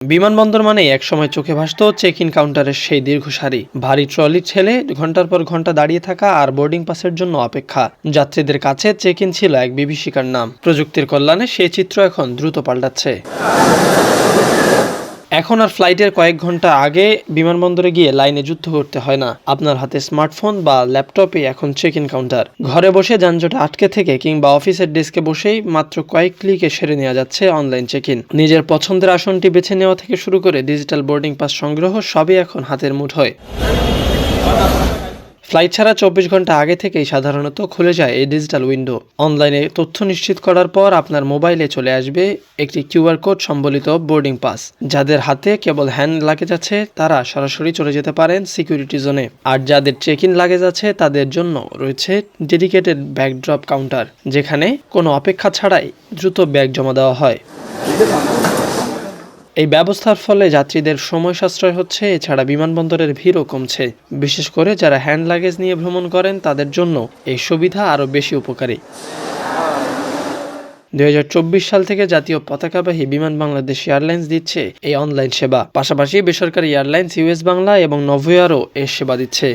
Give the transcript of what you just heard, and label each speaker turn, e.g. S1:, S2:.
S1: বিমানবন্দর মানেই একসময় চোখে ভাসত চেক ইন কাউন্টারের সেই দীর্ঘ সারি, ভারী ট্রলি ঠেলে ঘন্টার পর ঘন্টা দাঁড়িয়ে থাকা আর বোর্ডিং পাসের জন্য অপেক্ষা। যাত্রীদের কাছে চেক ইন ছিল এক বিভীষিকার নাম। প্রযুক্তির কল্যাণে সেই চিত্র এখন দ্রুত পাল্টাচ্ছে। এখন আর ফ্লাইটের কয়েক ঘন্টা আগে বিমানবন্দরে গিয়ে লাইনে যুদ্ধ করতে হয় না। আপনার হাতে স্মার্টফোন বা ল্যাপটপে এখন চেক ইন কাউন্টার। ঘরে বসে যানজটে আটকে থেকে কিংবা অফিসের ডেস্কে বসেই মাত্র কয়েক ক্লিকে সেরে নেওয়া যাচ্ছে অনলাইন চেক ইন। নিজের পছন্দের আসনটি বেছে নেওয়া থেকে শুরু করে ডিজিটাল বোর্ডিং পাস সংগ্রহ সবই এখন হাতের মুঠোয়। ফ্লাইট ছাড়া 24 ঘন্টা আগে থেকেই সাধারণত খুলে যায় এই ডিজিটাল উইন্ডো। অনলাইনে তথ্য নিশ্চিত করার পর আপনার মোবাইলে চলে আসবে একটি কিউআর কোড সম্বলিত বোর্ডিং পাস। যাদের হাতে কেবল হ্যান্ড লাগেজ আছে তারা সরাসরি চলে যেতে পারেন সিকিউরিটি জোনে, আর যাদের চেক ইন লাগেজ আছে তাদের জন্য রয়েছে ডেডিকেটেড ব্যাগ ড্রপ কাউন্টার, যেখানে কোনো অপেক্ষা ছাড়াই দ্রুত ব্যাগ জমা দেওয়া হয়। এই ব্যবস্থার ফলে যাত্রীদের সময় সাশ্রয় হচ্ছে, এছাড়া বিমানবন্দরের ভিড়ও কমছে। বিশেষ করে যারা হ্যান্ড লাগেজ নিয়ে ভ্রমণ করেন তাদের জন্য এই সুবিধা আরও বেশি উপকারী। 2024 সাল থেকে জাতীয় পতাকাবাহী বিমান বাংলাদেশ এয়ারলাইন্স দিচ্ছে এই অনলাইন সেবা। পাশাপাশি বেসরকারি এয়ারলাইন্স ইউএস বাংলা এবং নভোএয়ারও এর সেবা দিচ্ছে।